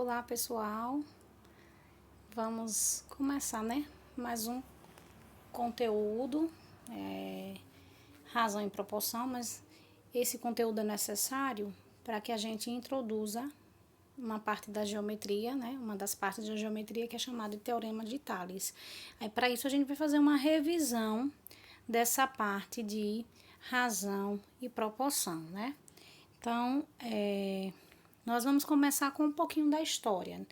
Olá, pessoal. Vamos começar, né? Mais um conteúdo, razão e proporção, mas esse conteúdo é necessário para que a gente introduza uma parte da geometria, né? Uma das partes da geometria que é chamada de Teorema de Tales. Aí, para isso, a gente vai fazer uma revisão dessa parte de razão e proporção, né? Então, nós vamos começar com um pouquinho da história.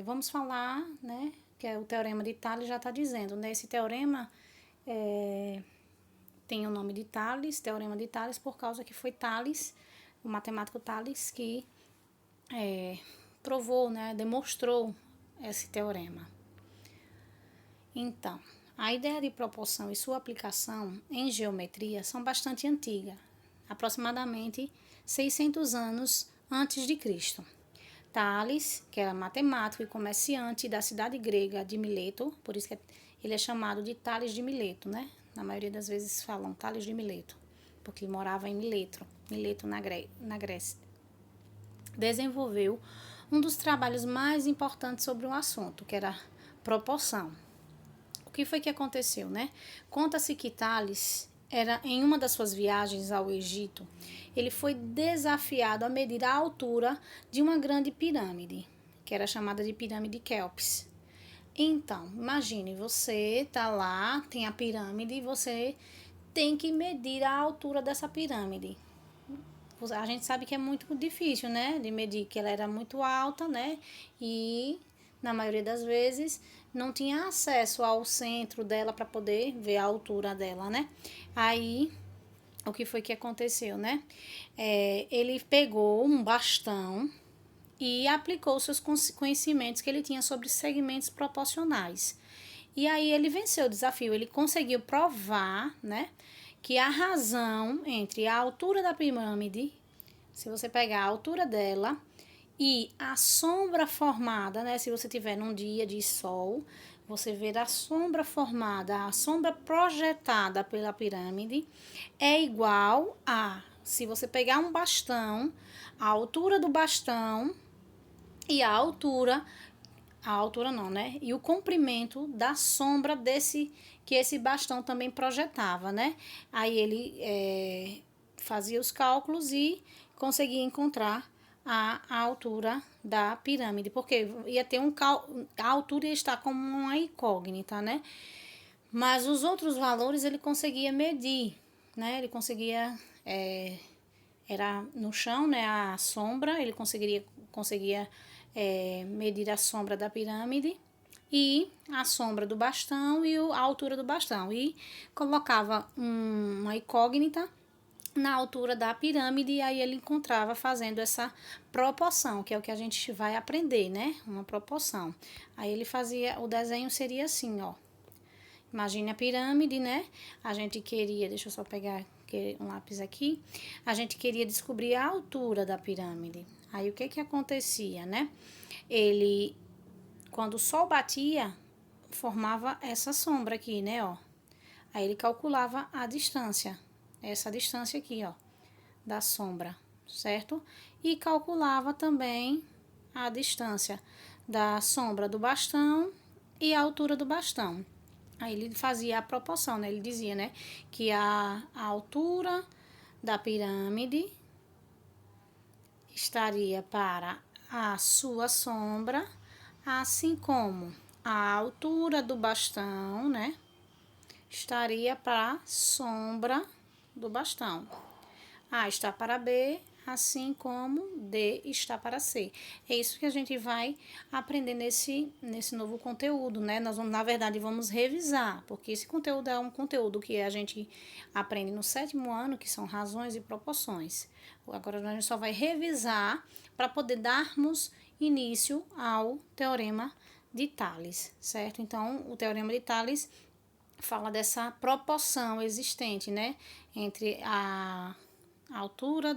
Vamos falar, né, que é o Teorema de Tales já está dizendo, né? Esse teorema tem o nome de Tales, Teorema de Tales, por causa que foi Tales, o matemático Tales, que provou, né, demonstrou esse teorema. Então, a ideia de proporção e sua aplicação em geometria são bastante antigas, aproximadamente 600 anos antes de Cristo. Tales, que era matemático e comerciante da cidade grega de Mileto, por isso que ele é chamado de Tales de Mileto, né? Na maioria das vezes falam Tales de Mileto, porque ele morava em Mileto na Grécia. Desenvolveu um dos trabalhos mais importantes sobre o assunto, que era a proporção. O que foi que aconteceu, né? Conta-se que Tales em uma das suas viagens ao Egito, ele foi desafiado a medir a altura de uma grande pirâmide, que era chamada de pirâmide de Quéops. Então, imagine, você tá lá, tem a pirâmide e você tem que medir a altura dessa pirâmide. A gente sabe que é muito difícil, né, de medir, que ela era muito alta, né, e na maioria das vezes não tinha acesso ao centro dela para poder ver a altura dela, né. Aí, o que foi que aconteceu, né? Ele pegou um bastão e aplicou seus conhecimentos que ele tinha sobre segmentos proporcionais. E aí ele venceu o desafio, ele conseguiu provar, né, que a razão entre a altura da pirâmide, se você pegar a altura dela, e a sombra formada, né, se você tiver num dia de sol, você ver a sombra formada, a sombra projetada pela pirâmide, é igual a, se você pegar um bastão, a altura do bastão e a altura não, né? E o comprimento da sombra que esse bastão também projetava, né? Aí ele fazia os cálculos e conseguia encontrar a altura da pirâmide, porque ia ter a altura ia estar como uma incógnita, né? Mas os outros valores ele conseguia medir, né? Ele conseguia, era no chão, né? A sombra, ele conseguia medir a sombra da pirâmide e a sombra do bastão e a altura do bastão. E colocava uma incógnita na altura da pirâmide e aí ele encontrava fazendo essa proporção, que é o que a gente vai aprender, né? Uma proporção. Aí ele fazia, o desenho seria assim, ó. Imagine a pirâmide, né? A gente queria, deixa eu só pegar um lápis aqui. A gente queria descobrir a altura da pirâmide. Aí o que que acontecia, né? Quando o sol batia, formava essa sombra aqui, né, ó. Aí ele calculava a distância, essa distância aqui, ó, da sombra, certo? E calculava também a distância da sombra do bastão e a altura do bastão. Aí ele fazia a proporção, né? Ele dizia, né, que a altura da pirâmide estaria para a sua sombra, assim como a altura do bastão, né, estaria para a sombra do bastão. A está para B, assim como D está para C. É isso que a gente vai aprender nesse novo conteúdo, né? Nós vamos, na verdade, vamos revisar, porque esse conteúdo é um conteúdo que a gente aprende no 7º ano, que são razões e proporções. Agora a gente só vai revisar para poder darmos início ao Teorema de Tales, certo? Então, o Teorema de Tales fala dessa proporção existente, né, entre a altura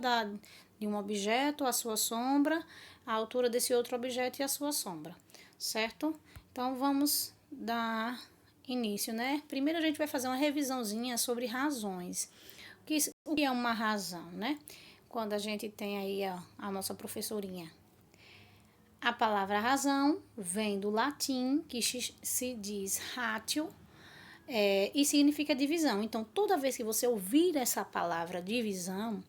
de um objeto, a sua sombra, a altura desse outro objeto e a sua sombra, certo? Então, vamos dar início, né? Primeiro a gente vai fazer uma revisãozinha sobre razões. O que é uma razão, né? Quando a gente tem aí a nossa professorinha. A palavra razão vem do latim, que se diz ratio, e significa divisão. Então, toda vez que você ouvir essa palavra divisão,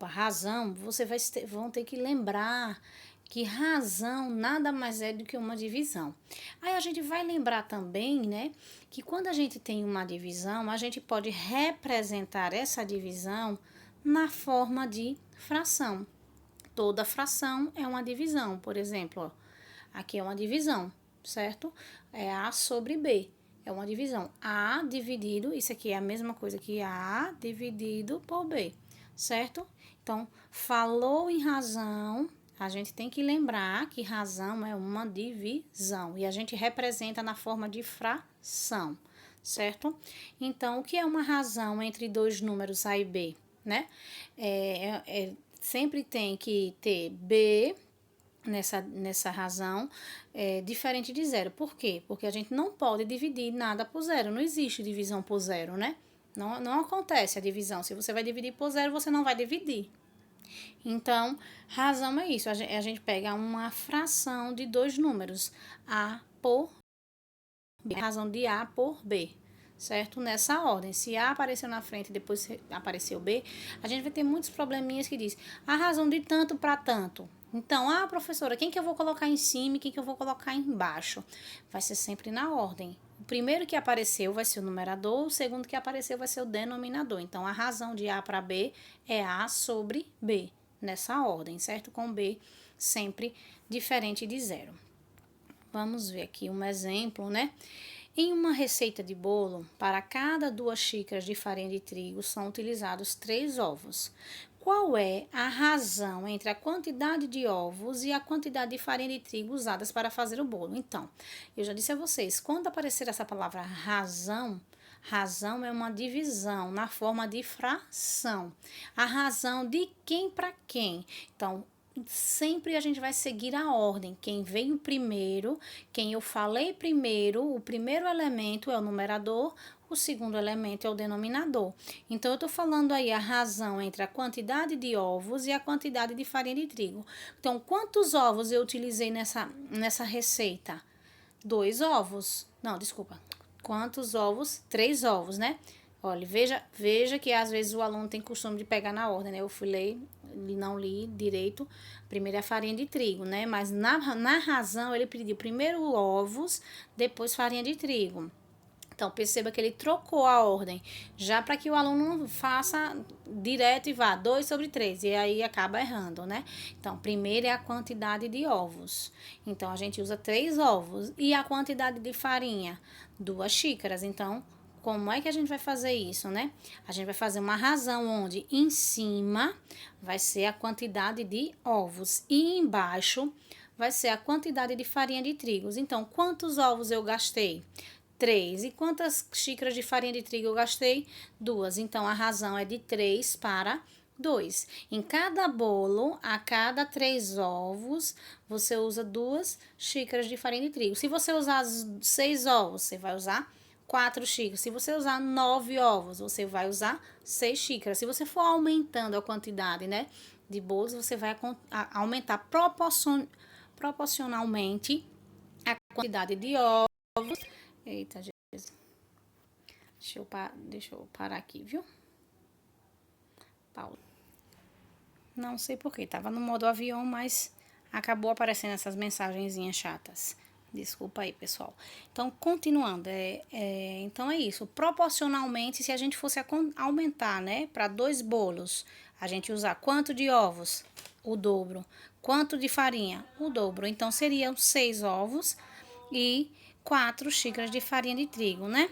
razão, você vão ter que lembrar que razão nada mais é do que uma divisão. Aí a gente vai lembrar também, né, que quando a gente tem uma divisão, a gente pode representar essa divisão na forma de fração. Toda fração é uma divisão. Por exemplo, ó, aqui é uma divisão, certo? É A sobre B. É uma divisão. A dividido, isso aqui é a mesma coisa que A dividido por B, certo? Então, falou em razão, a gente tem que lembrar que razão é uma divisão. E a gente representa na forma de fração, certo? Então, o que é uma razão entre dois números A e B, né? Sempre tem que ter B nessa razão, diferente de zero. Por quê? Porque a gente não pode dividir nada por zero. Não existe divisão por zero, né? Não acontece a divisão. Se você vai dividir por zero, você não vai dividir. Então, razão é isso. A gente pega uma fração de dois números, A por B. Razão de A por B, certo? Nessa ordem. Se A apareceu na frente e depois apareceu B, a gente vai ter muitos probleminhas que diz a razão de tanto para tanto. Então, professora, quem que eu vou colocar em cima e quem que eu vou colocar embaixo? Vai ser sempre na ordem. O primeiro que apareceu vai ser o numerador, o segundo que apareceu vai ser o denominador. Então, a razão de A para B é A sobre B, nessa ordem, certo? Com B sempre diferente de zero. Vamos ver aqui um exemplo, né? Em uma receita de bolo, para cada 2 xícaras de farinha de trigo são utilizados 3 ovos. Qual é a razão entre a quantidade de ovos e a quantidade de farinha de trigo usadas para fazer o bolo? Então, eu já disse a vocês, quando aparecer essa palavra razão, razão é uma divisão na forma de fração. A razão de quem para quem. Então, sempre a gente vai seguir a ordem. Quem veio primeiro, quem eu falei primeiro, o primeiro elemento é o numerador, o segundo elemento é o denominador. Então, eu estou falando aí a razão entre a quantidade de ovos e a quantidade de farinha de trigo. Então, quantos ovos eu utilizei nessa receita? 2 ovos. Não, desculpa. Quantos ovos? 3 ovos, né? Olha, veja que às vezes o aluno tem costume de pegar na ordem, né? Eu fui ler, não li direito, primeiro é a farinha de trigo, né? Mas na razão ele pediu primeiro ovos, depois farinha de trigo. Então, perceba que ele trocou a ordem, já para que o aluno não faça direto e vá 2 sobre 3, e aí acaba errando, né? Então, primeiro é a quantidade de ovos. Então, a gente usa 3 ovos. E a quantidade de farinha? 2 xícaras. Então, como é que a gente vai fazer isso, né? A gente vai fazer uma razão onde em cima vai ser a quantidade de ovos e embaixo vai ser a quantidade de farinha de trigo. Então, quantos ovos eu gastei? 3. E quantas xícaras de farinha de trigo eu gastei? 2. Então, a razão é de 3 para 2. Em cada bolo, a cada 3 ovos, você usa 2 xícaras de farinha de trigo. Se você usar 6 ovos, você vai usar 4 xícaras. Se você usar 9 ovos, você vai usar 6 xícaras. Se você for aumentando a quantidade, né, de bolos, você vai aumentar proporcionalmente a quantidade de ovos. Eita, Jesus. Deixa eu parar aqui, viu? Pausa. Não sei porquê, tava no modo avião, mas acabou aparecendo essas mensagenzinhas chatas. Desculpa aí, pessoal. Então, continuando, então é isso. Proporcionalmente, se a gente fosse aumentar, né, para 2 bolos, a gente usar quanto de ovos? O dobro. Quanto de farinha? O dobro. Então, seriam 6 ovos e 4 xícaras de farinha de trigo, né?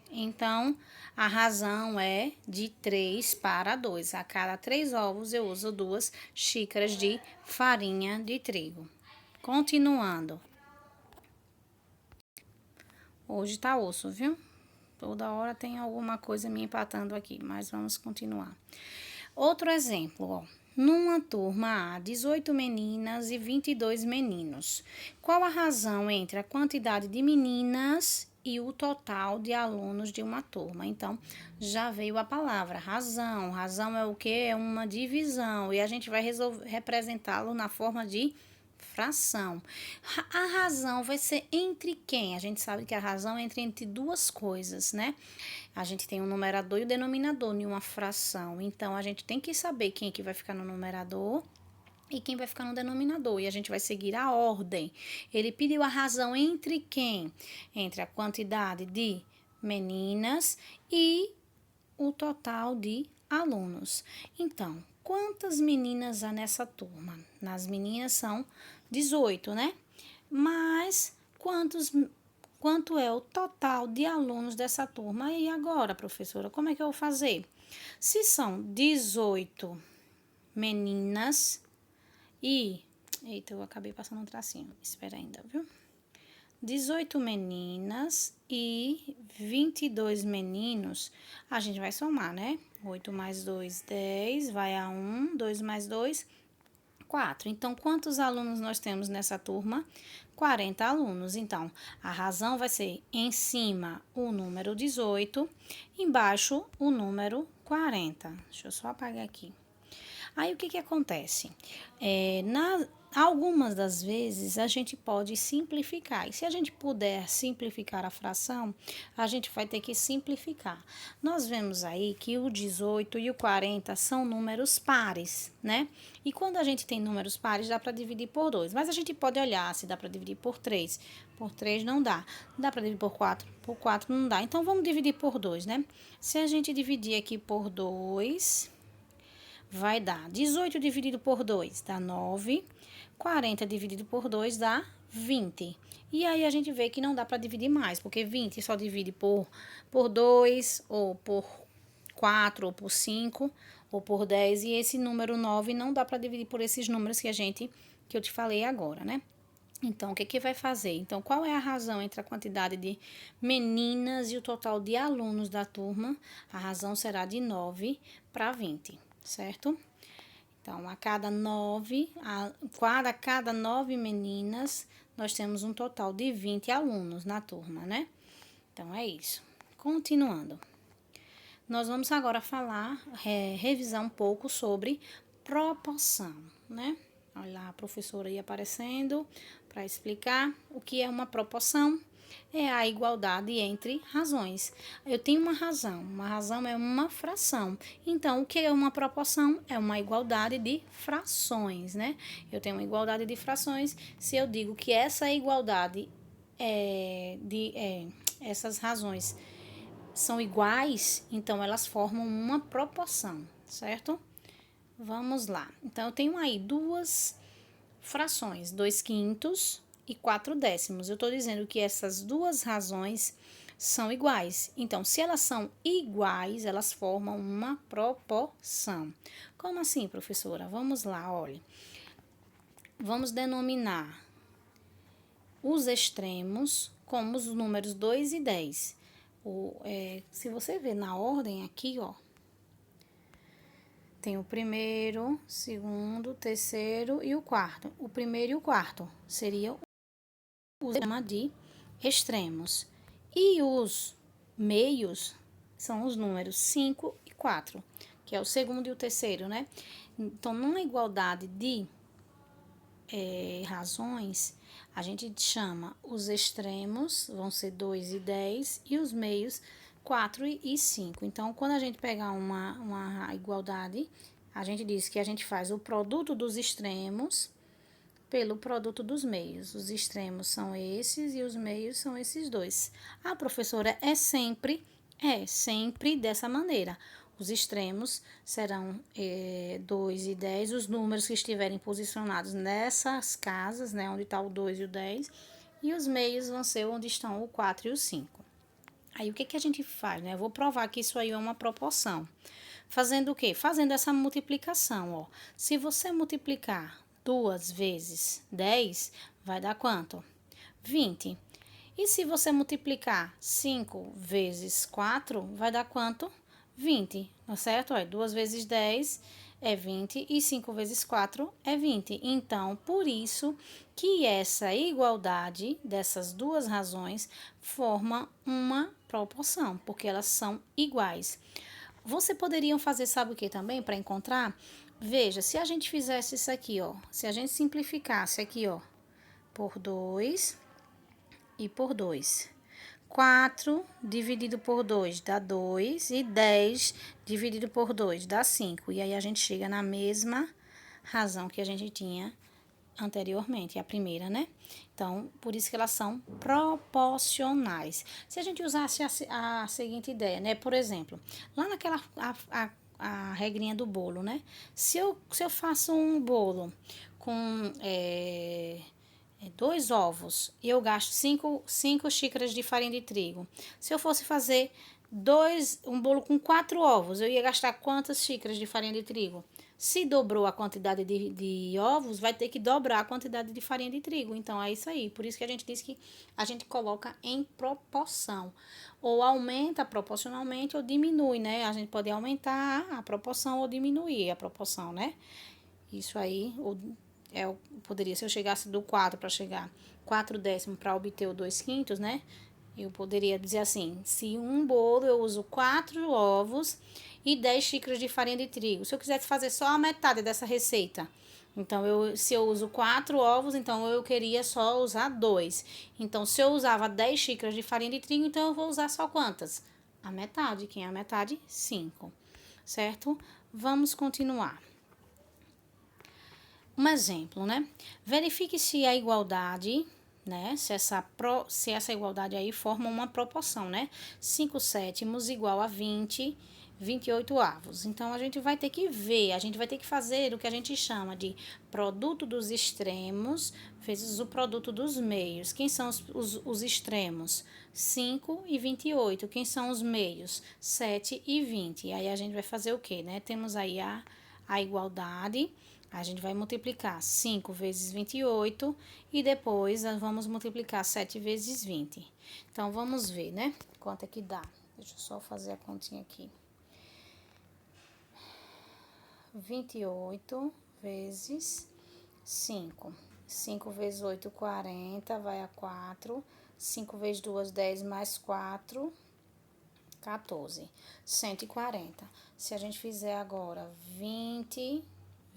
Então, a razão é de 3 para 2. A cada 3 ovos, eu uso 2 xícaras de farinha de trigo. Continuando. Hoje tá osso, viu? Toda hora tem alguma coisa me empatando aqui, mas vamos continuar. Outro exemplo, ó. Numa turma há 18 meninas e 22 meninos. Qual a razão entre a quantidade de meninas e o total de alunos de uma turma. Então, já veio a palavra razão. Razão é o quê? É uma divisão. E a gente vai representá-lo na forma de fração. A razão vai ser entre quem? A gente sabe que a razão é entre duas coisas, né? A gente tem o numerador e o denominador em uma fração. Então, a gente tem que saber quem é que vai ficar no numerador e quem vai ficar no denominador. E a gente vai seguir a ordem. Ele pediu a razão entre quem? Entre a quantidade de meninas e o total de alunos. Então, quantas meninas há nessa turma? Nas meninas são 18, né? Mas quanto é o total de alunos dessa turma? E agora, professora, como é que eu vou fazer? Se são 18 meninas e... Eita, eu acabei passando um tracinho. Espera ainda, viu? 18 meninas e 22 meninos, a gente vai somar, né? 8 mais 2, 10, vai a 1, 2 mais 2, 4. Então, quantos alunos nós temos nessa turma? 40 alunos. Então, a razão vai ser em cima o número 18, embaixo o número 40. Deixa eu só apagar aqui. Aí, o que acontece? Algumas das vezes a gente pode simplificar. E se a gente puder simplificar a fração, a gente vai ter que simplificar. Nós vemos aí que o 18 e o 40 são números pares, né? E quando a gente tem números pares, dá para dividir por 2. Mas a gente pode olhar se dá para dividir por 3. Por 3 não dá. Dá para dividir por 4? Por 4 não dá. Então, vamos dividir por 2, né? Se a gente dividir aqui por 2... vai dar 18 dividido por 2 dá 9, 40 dividido por 2 dá 20. E aí a gente vê que não dá para dividir mais, porque 20 só divide por 2, ou por 4, ou por 5, ou por 10. E esse número 9 não dá para dividir por esses números que eu te falei agora, né? Então, o que vai fazer? Então, qual é a razão entre a quantidade de meninas e o total de alunos da turma? A razão será de 9 para 20, certo? Então, a cada 9 meninas, nós temos um total de 20 alunos na turma, né? Então, é isso. Continuando. Nós vamos agora revisar um pouco sobre proporção, né? Olha lá a professora aí aparecendo para explicar o que é uma proporção. É a igualdade entre razões. Eu tenho uma razão é uma fração. Então, o que é uma proporção? É uma igualdade de frações, né? Eu tenho uma igualdade de frações. Se eu digo que essa igualdade essas razões são iguais, então elas formam uma proporção, certo? Vamos lá. Então, eu tenho aí duas frações, 2/5 e 4/10. Eu estou dizendo que essas duas razões são iguais. Então, se elas são iguais, elas formam uma proporção. Como assim, professora? Vamos lá, olha. Vamos denominar os extremos como os números 2 e 10. Se você ver na ordem aqui, ó, tem o primeiro, segundo, terceiro e o quarto. O primeiro e o quarto seria o sistema de extremos. E os meios são os números 5 e 4, que é o segundo e o terceiro, né? Então, numa igualdade de razões, a gente chama os extremos, vão ser 2 e 10, e os meios 4 e 5. Então, quando a gente pegar uma igualdade, a gente diz que a gente faz o produto dos extremos pelo produto dos meios. Os extremos são esses e os meios são esses dois. A professora, é sempre dessa maneira. Os extremos serão 2 e 10, os números que estiverem posicionados nessas casas, né, onde está o 2 e o 10, e os meios vão ser onde estão o 4 e o 5. Aí, o que a gente faz, né? Eu vou provar que isso aí é uma proporção. Fazendo o quê? Fazendo essa multiplicação, ó. Se você multiplicar 2 vezes 10, vai dar quanto? 20. E se você multiplicar 5 vezes 4, vai dar quanto? 20, tá certo? Ó, 2 vezes 10 é 20 e 5 vezes 4 é 20. Então, por isso que essa igualdade dessas duas razões forma uma proporção, porque elas são iguais. Você poderiam fazer, sabe o que também, para encontrar? Veja, se a gente fizesse isso aqui, ó, se a gente simplificasse aqui, ó, por 2 e por 2. 4 dividido por 2 dá 2 e 10 dividido por 2 dá 5. E aí a gente chega na mesma razão que a gente tinha anteriormente, a primeira, né? Então, por isso que elas são proporcionais. Se a gente usasse a seguinte ideia, né? Por exemplo, lá naquela a regrinha do bolo, né? Se eu faço um bolo com 2 ovos e eu gasto 5 xícaras de farinha de trigo. Se eu fosse fazer um bolo com 4 ovos, eu ia gastar quantas xícaras de farinha de trigo? Se dobrou a quantidade de ovos, vai ter que dobrar a quantidade de farinha de trigo. Então, é isso aí. Por isso que a gente diz que a gente coloca em proporção. Ou aumenta proporcionalmente ou diminui, né? A gente pode aumentar a proporção ou diminuir a proporção, né? Isso aí, poderia, se eu chegasse do 4 para chegar 4 décimos para obter o 2 quintos, né? Eu poderia dizer assim, se um bolo eu uso 4 ovos e 10 xícaras de farinha de trigo. Se eu quisesse fazer só a metade dessa receita, então, se eu uso 4 ovos, então eu queria só usar 2. Então, se eu usava 10 xícaras de farinha de trigo, então eu vou usar só quantas? A metade. Quem é a metade? 5. Certo? Vamos continuar. Um exemplo, né? Verifique se a igualdade, né? Se essa igualdade aí forma uma proporção, né? 5 sétimos igual a 28 avos. Então, a gente vai ter que ver, a gente vai ter que fazer o que a gente chama de produto dos extremos vezes o produto dos meios. Quem são os extremos? 5 e 28. Quem são os meios? 7 e 20. E aí, a gente vai fazer o quê, né? Temos aí a igualdade. A gente vai multiplicar 5 vezes 28 e depois vamos multiplicar 7 vezes 20. Então, vamos ver, né? Quanto é que dá. Deixa eu só fazer a continha aqui. 28 vezes 5. 5 vezes 8, 40, vai a 4. 5 vezes 2, 10 mais 4, 14. 140. Se a gente fizer agora 20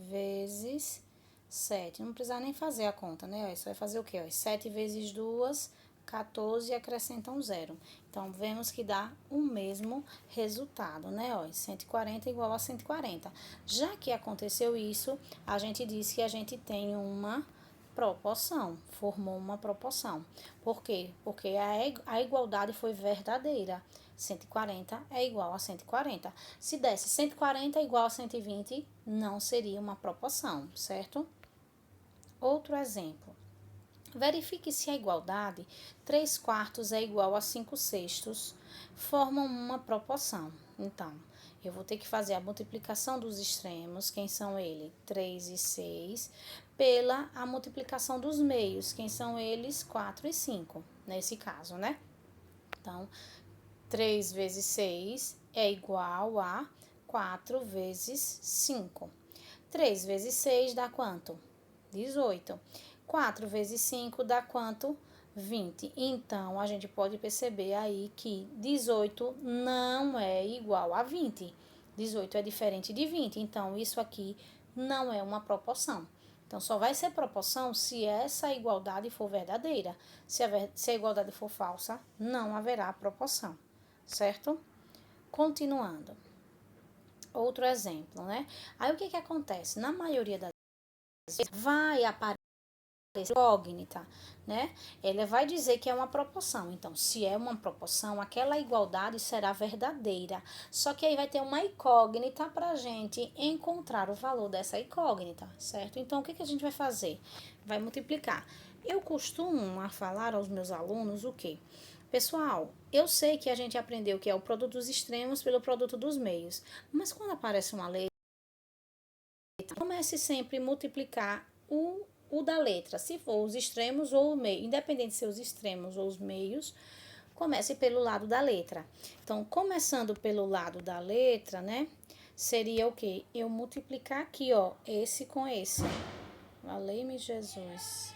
vezes 7. Não precisa nem fazer a conta, né? Isso vai fazer o quê? 7 vezes 2, 14 e acrescenta um zero. Então, vemos que dá o mesmo resultado, né? 140 igual a 140. Já que aconteceu isso, a gente diz que a gente tem uma proporção, formou uma proporção. Por quê? Porque a igualdade foi verdadeira. 140 é igual a 140. Se desse 140 igual a 120, não seria uma proporção, certo? Outro exemplo. Verifique se a igualdade 3 quartos é igual a 5 sextos formam uma proporção. Então, eu vou ter que fazer a multiplicação dos extremos, quem são eles? 3 e 6, pela a multiplicação dos meios, quem são eles? 4 e 5, nesse caso, né? Então, 3 vezes 6 é igual a 4 vezes 5. 3 vezes 6 dá quanto? 18. 4 vezes 5 dá quanto? 20. Então, a gente pode perceber aí que 18 não é igual a 20. 18 é diferente de 20. Então, isso aqui não é uma proporção. Então, só vai ser proporção se essa igualdade for verdadeira. Se a igualdade for falsa, não haverá proporção. Certo? Continuando. Outro exemplo, né? Aí, o que acontece? Na maioria das vezes, vai aparecer incógnita, né? Ela vai dizer que é uma proporção. Então, se é uma proporção, aquela igualdade será verdadeira. Só que aí vai ter uma incógnita para a gente encontrar o valor dessa incógnita, certo? Então, o que a gente vai fazer? Vai multiplicar. Eu costumo falar aos meus alunos o quê? Pessoal, eu sei que a gente aprendeu que é o produto dos extremos pelo produto dos meios, mas quando aparece uma letra, comece sempre a multiplicar o da letra, se for os extremos ou o meio, independente de ser os extremos ou os meios, comece pelo lado da letra. Então, começando pelo lado da letra, né? seria o quê? Eu multiplicar aqui, ó, esse com esse. Valeu-me Jesus.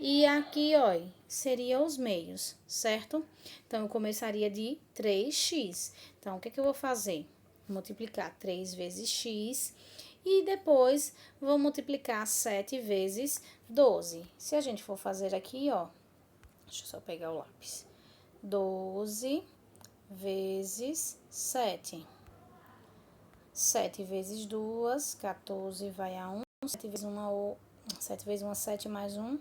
E aqui, ó, seria os meios, certo? Então, eu começaria de 3x. Então, o que eu vou fazer? Multiplicar 3 vezes x e depois vou multiplicar 7 vezes 12. Se a gente for fazer aqui, ó, deixa eu só pegar o lápis. 12 vezes 7. 7 vezes 2, 14 vai a 1. 7 vezes 1, 7 vezes 1, 7 mais 1,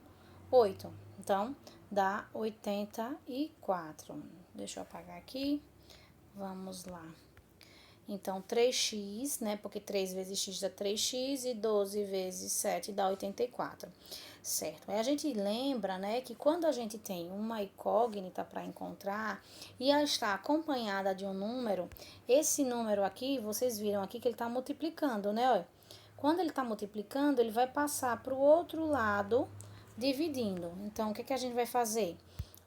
8. Então, dá 84. Deixa eu apagar aqui. Vamos lá. Então, 3x, né? Porque 3 vezes x dá 3x e 12 vezes 7 dá 84. Certo? Aí a gente lembra, né, que quando a gente tem uma incógnita para encontrar e ela está acompanhada de um número, esse número aqui, vocês viram aqui que ele está multiplicando, né? Olha. Quando ele está multiplicando, ele vai passar para o outro lado dividindo. Então, o que a gente vai fazer?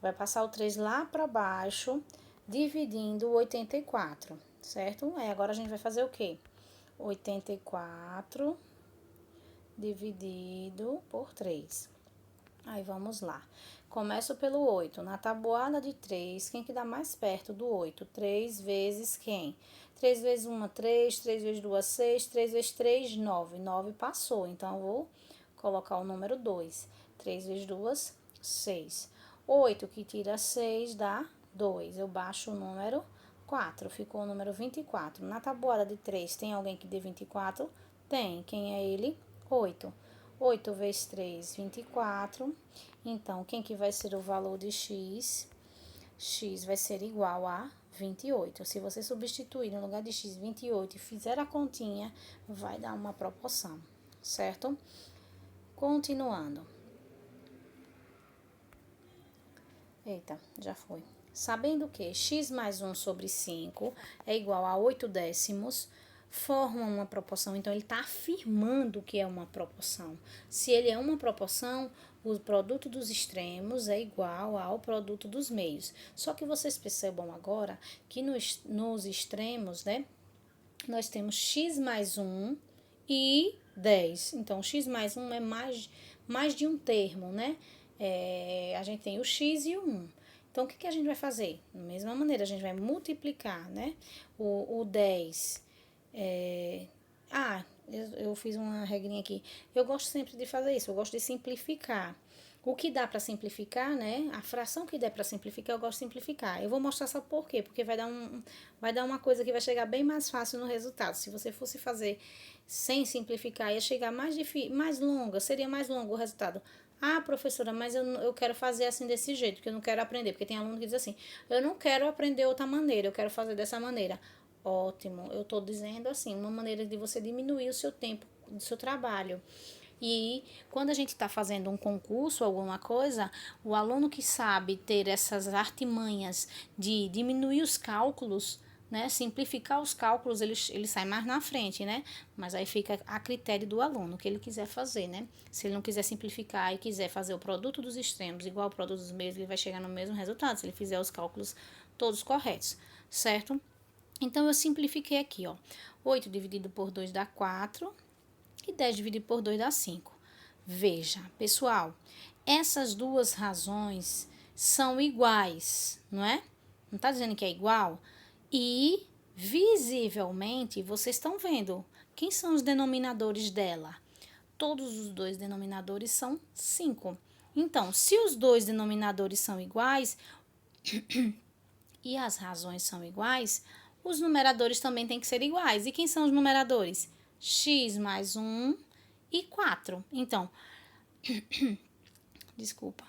Vai passar o 3 lá para baixo, dividindo o 84, certo? Aí agora a gente vai fazer o quê? 84 dividido por 3. Aí vamos lá. Começo pelo 8. Na tabuada de 3, quem que dá mais perto do 8? 3 vezes quem? 3 vezes 1, 3. 3 vezes 2, 6. 3 vezes 3, 9. 9 passou, então eu vou colocar o número 2. 3 vezes 2, 6. 8 que tira 6 dá 2. Eu baixo o número 4. Ficou o número 24. Na tabuada de 3, tem alguém que dê 24? Tem. Quem é ele? 8. 8 vezes 3, 24. Então, quem que vai ser o valor de x? X vai ser igual a 28. Se você substituir no lugar de x 28 e fizer a continha, vai dar uma proporção, certo? Continuando. Eita, já foi. Sabendo que x mais 1 sobre 5 é igual a 8 décimos, forma uma proporção. Então, ele está afirmando que é uma proporção. Se ele é uma proporção, o produto dos extremos é igual ao produto dos meios. Só que vocês percebam agora que nos extremos, né, nós temos x mais 1 e 10. Então, x mais 1 é mais de um termo, né? A gente tem o x e o 1. Então, o que a gente vai fazer? Da mesma maneira, a gente vai multiplicar, né? O 10. Eu fiz uma regrinha aqui. Eu gosto sempre de fazer isso, eu gosto de simplificar. O que dá para simplificar, né? A fração que der para simplificar, eu gosto de simplificar. Eu vou mostrar só por quê, porque vai dar uma coisa que vai chegar bem mais fácil no resultado. Se você fosse fazer sem simplificar, ia chegar mais longa, seria mais longo o resultado. Ah, professora, mas eu quero fazer assim desse jeito, porque eu não quero aprender. Porque tem aluno que diz assim, eu não quero aprender outra maneira, eu quero fazer dessa maneira. Ótimo, eu estou dizendo assim, uma maneira de você diminuir o seu tempo do seu trabalho. E quando a gente está fazendo um concurso, alguma coisa, o aluno que sabe ter essas artimanhas de diminuir os cálculos, né, simplificar os cálculos, ele sai mais na frente, né? Mas aí fica a critério do aluno, o que ele quiser fazer, né? Se ele não quiser simplificar e quiser fazer o produto dos extremos igual ao produto dos meios, ele vai chegar no mesmo resultado, se ele fizer os cálculos todos corretos, certo? Então, eu simplifiquei aqui, ó. 8 dividido por 2 dá 4 e 10 dividido por 2 dá 5. Veja, pessoal, essas duas razões são iguais, não é? Não está dizendo que é igual? E, visivelmente, vocês estão vendo quem são os denominadores dela. Todos os dois denominadores são 5. Então, se os dois denominadores são iguais e as razões são iguais, os numeradores também têm que ser iguais. E quem são os numeradores? X mais 1 e 4. Então, desculpa.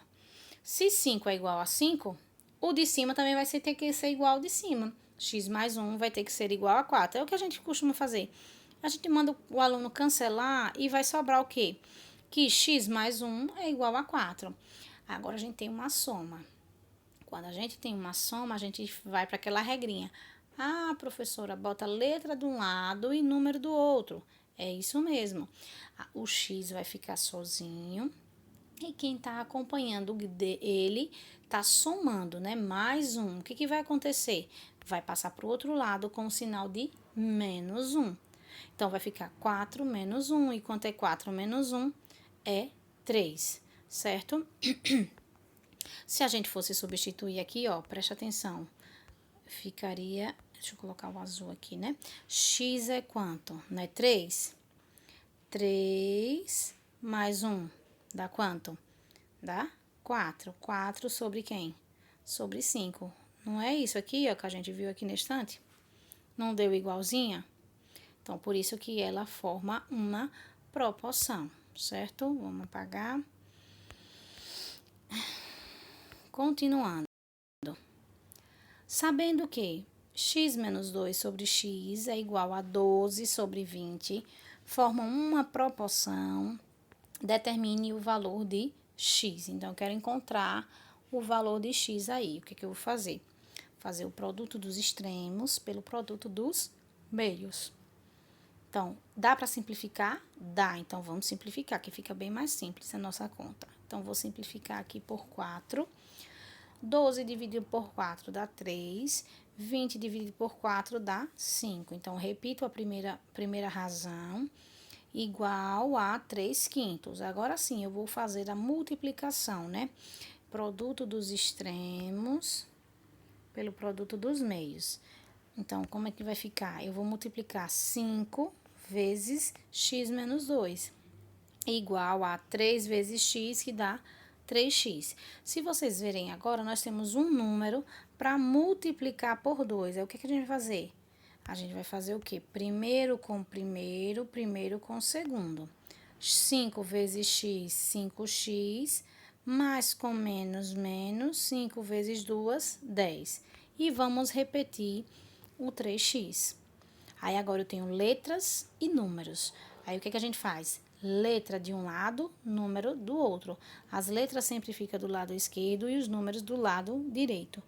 Se 5 é igual a 5, o de cima também vai ter que ser igual ao de cima. X mais 1 vai ter que ser igual a 4. É o que a gente costuma fazer. A gente manda o aluno cancelar e vai sobrar o quê? Que x mais 1 é igual a 4. Agora, a gente tem uma soma. Quando a gente tem uma soma, a gente vai para aquela regrinha. Ah, professora, bota letra de um lado e número do outro. É isso mesmo. O x vai ficar sozinho e quem está acompanhando ele está somando, né? Mais um. O que vai acontecer? vai passar para o outro lado com o sinal de menos 1. Então, vai ficar 4 menos 1. E quanto é 4 menos 1? É 3, certo? Se a gente fosse substituir aqui, ó, preste atenção. Ficaria, deixa eu colocar o azul aqui, né? X é quanto? Não é 3? 3 mais 1 dá quanto? Dá 4. 4 sobre quem? Sobre 5. Não é isso aqui, ó, que a gente viu aqui na estante? Não deu igualzinha? Então, por isso que ela forma uma proporção, certo? Vamos apagar. Continuando. Sabendo que x menos 2 sobre x é igual a 12 sobre 20, formam uma proporção, determine o valor de x. Então, eu quero encontrar o valor de x aí. O que eu vou fazer? Fazer o produto dos extremos pelo produto dos meios. Então, dá para simplificar? Dá. Então, vamos simplificar, que fica bem mais simples a nossa conta. Então, vou simplificar aqui por 4. 12 dividido por 4 dá 3. 20 dividido por 4 dá 5. Então, repito a primeira razão, igual a 3/5. Agora sim, eu vou fazer a multiplicação, né? Produto dos extremos pelo produto dos meios. Então, como é que vai ficar? Eu vou multiplicar 5 vezes x menos 2, igual a 3 vezes x, que dá 3x. Se vocês verem agora, nós temos um número para multiplicar por 2. Aí, o que a gente vai fazer? A gente vai fazer o quê? Primeiro com primeiro, primeiro com segundo. 5 vezes x, 5x, mais com menos, menos, 5 vezes 2, 10. E vamos repetir o 3x. Aí, agora eu tenho letras e números. Aí, o que a gente faz? Letra de um lado, número do outro. As letras sempre ficam do lado esquerdo e os números do lado direito.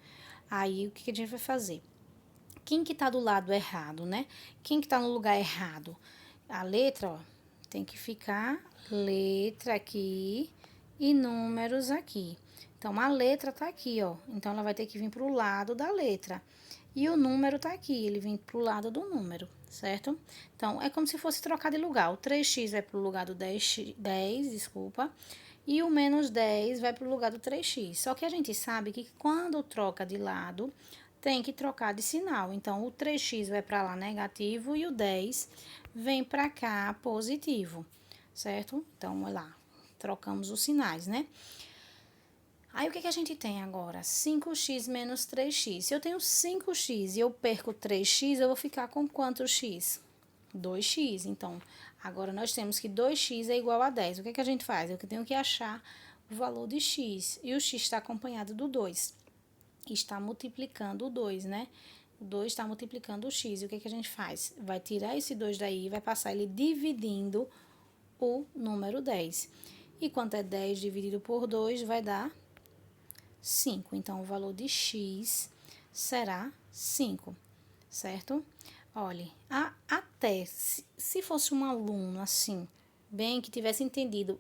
Aí, o que a gente vai fazer? Quem que tá do lado errado, né? Quem que tá no lugar errado? A letra, ó, tem que ficar letra aqui e números aqui. Então, a letra tá aqui, ó. Então, ela vai ter que vir pro lado da letra. E o número tá aqui, ele vem pro lado do número, certo? Então, é como se fosse trocar de lugar. O 3x vai pro lugar do 10, desculpa. E o menos 10 vai pro lugar do 3x. Só que a gente sabe que quando troca de lado, tem que trocar de sinal. Então, o 3x vai para lá negativo e o 10 vem para cá positivo, certo? Então, olha lá, trocamos os sinais, né? Aí, o que a gente tem agora? 5x menos 3x. Se eu tenho 5x e eu perco 3x, eu vou ficar com quanto x? 2x. Então, agora nós temos que 2x é igual a 10. O que a gente faz? Eu tenho que achar o valor de x. E o x está acompanhado do 2. Está multiplicando o 2, né? O 2 está multiplicando o x. E o que a gente faz? Vai tirar esse 2 daí e vai passar ele dividindo o número 10. E quanto é 10 dividido por 2, vai dar 5. Então, o valor de x será 5, certo? Olhe, até se fosse um aluno assim, bem que tivesse entendido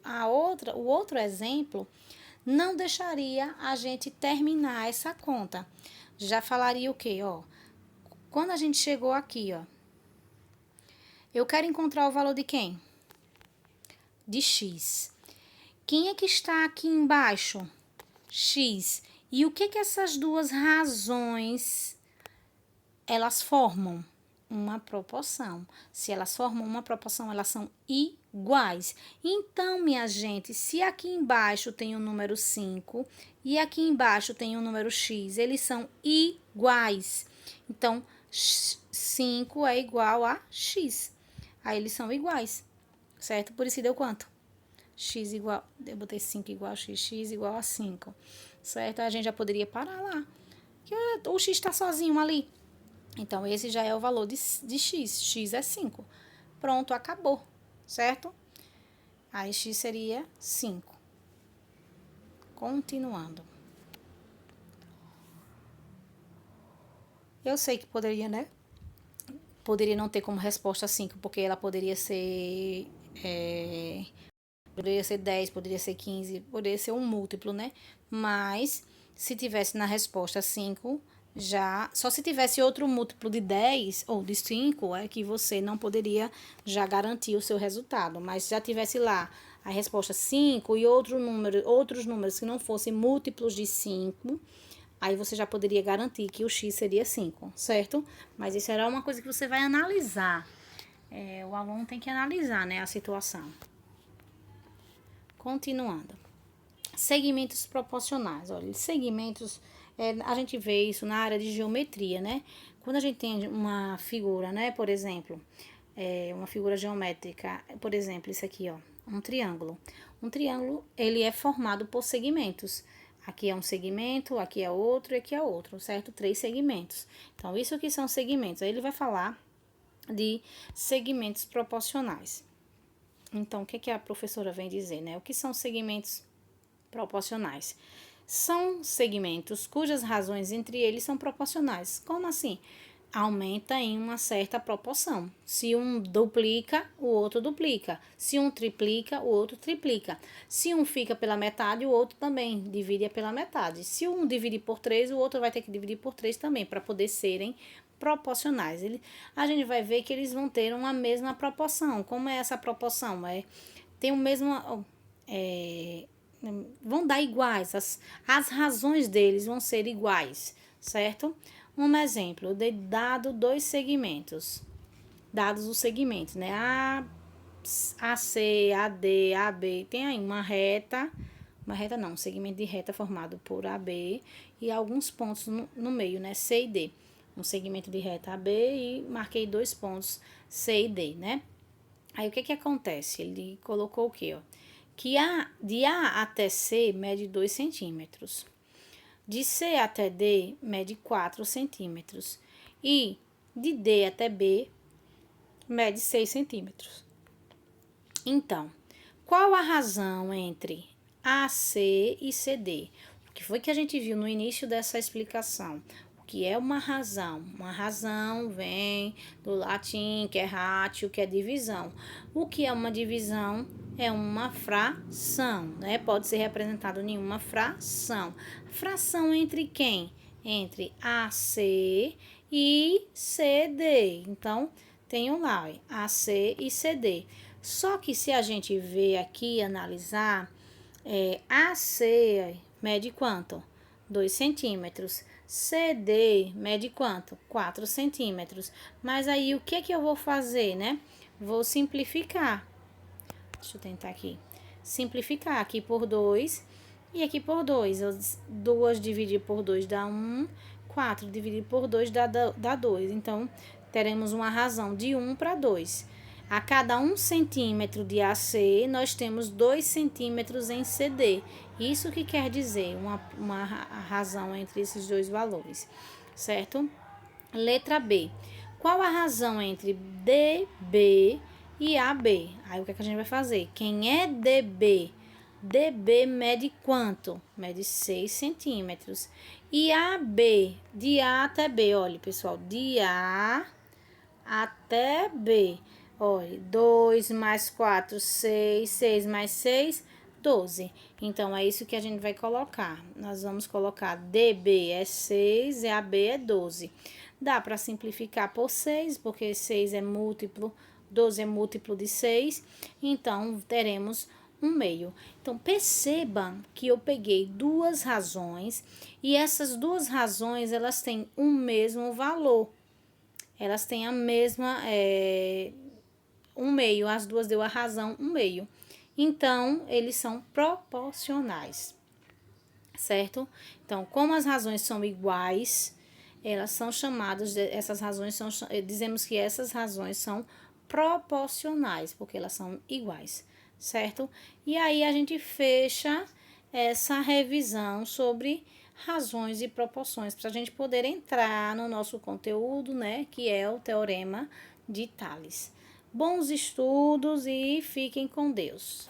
o outro exemplo, não deixaria a gente terminar essa conta. Já falaria o quê, ó? Quando a gente chegou aqui, ó, eu quero encontrar o valor de quem? De x. Quem é que está aqui embaixo? X. E o que essas duas razões elas formam? Uma proporção. Se elas formam uma proporção, elas são iguais. Então, minha gente, se aqui embaixo tem o número 5 e aqui embaixo tem o número x, eles são iguais. Então, 5 é igual a x. Aí, eles são iguais, certo? Por isso deu quanto? X igual, eu botei 5 igual a x, x igual a 5, certo? A gente já poderia parar lá, que o x está sozinho ali. Então, esse já é o valor de x, x é 5. Pronto, acabou, certo? Aí, x seria 5. Continuando. Eu sei que poderia, né? Poderia não ter como resposta 5, porque ela poderia ser... poderia ser 10, poderia ser 15, poderia ser um múltiplo, né? Mas, se tivesse na resposta 5, já só se tivesse outro múltiplo de 10 ou de 5 é que você não poderia já garantir o seu resultado, mas se já tivesse lá a resposta 5 e outros números que não fossem múltiplos de 5, aí você já poderia garantir que o x seria 5, certo? Mas isso era uma coisa que você vai analisar. O aluno tem que analisar, né, a situação. Continuando. Segmentos proporcionais. Olha, segmentos, a gente vê isso na área de geometria, né? Quando a gente tem uma figura, né, por exemplo, uma figura geométrica, por exemplo, isso aqui, ó, um triângulo. Um triângulo, ele é formado por segmentos. Aqui é um segmento, aqui é outro e aqui é outro, certo? 3 segmentos. Então, isso aqui são segmentos. Aí ele vai falar de segmentos proporcionais. Então, o que a professora vem dizer, né? O que são segmentos proporcionais? São segmentos cujas razões entre eles são proporcionais. Como assim? Aumenta em uma certa proporção. Se um duplica, o outro duplica. Se um triplica, o outro triplica. Se um fica pela metade, o outro também divide pela metade. Se um dividir por 3, o outro vai ter que dividir por 3 também, para poder serem proporcionais. A gente vai ver que eles vão ter uma mesma proporção. Como é essa proporção? Tem o mesmo... vão dar iguais, as razões deles vão ser iguais, certo? Um exemplo, dado dois segmentos, dados os segmentos, né? AC, AD, AB, tem aí um segmento de reta formado por AB e alguns pontos no meio, né? C e D. Um segmento de reta AB e marquei 2 pontos C e D, né? Aí, o que acontece? Ele colocou o quê, ó? Que de A até C mede 2 centímetros. De C até D mede 4 centímetros. E de D até B mede 6 centímetros. Então, qual a razão entre AC e CD? O que foi que a gente viu no início dessa explicação? O que é uma razão? Uma razão vem do latim, que é ratio, que é divisão. O que é uma divisão? É uma fração, né? Pode ser representado em uma fração. Fração entre quem? Entre AC e CD. Então, tenho lá, AC e CD. Só que se a gente ver aqui, analisar, AC mede quanto? 2 centímetros. CD mede quanto? 4 centímetros. Mas aí, o que eu vou fazer, né? Vou simplificar. Deixa eu tentar aqui. Simplificar aqui por 2 e aqui por 2. 2 dividir por 2 dá 1. 4 dividir por 2 dá 2. Então, teremos uma razão de 1 para 2. A cada 1 centímetro de AC, nós temos 2 centímetros em CD. Isso que quer dizer uma razão entre esses dois valores, certo? Letra B. Qual a razão entre DB e AB? Aí, o que a gente vai fazer? Quem é DB? DB mede quanto? Mede 6 centímetros. E AB, de A até B, olha, pessoal, de A até B. Olha, 2 mais 4, 6, 6 mais 6, 12. Então, é isso que a gente vai colocar. Nós vamos colocar DB é 6 e AB é 12. Dá para simplificar por 6, porque 6 é múltiplo, 12 é múltiplo de 6. Então, teremos um meio. Então, perceba que eu peguei duas razões e essas duas razões, elas têm o mesmo valor. Elas têm a mesma, um meio, as duas deu a razão, um meio. Então, eles são proporcionais, certo? Então, como as razões são iguais, elas são chamadas, dizemos que essas razões são proporcionais, porque elas são iguais, certo? E aí, a gente fecha essa revisão sobre razões e proporções, para a gente poder entrar no nosso conteúdo, né, que é o Teorema de Tales. Bons estudos e fiquem com Deus.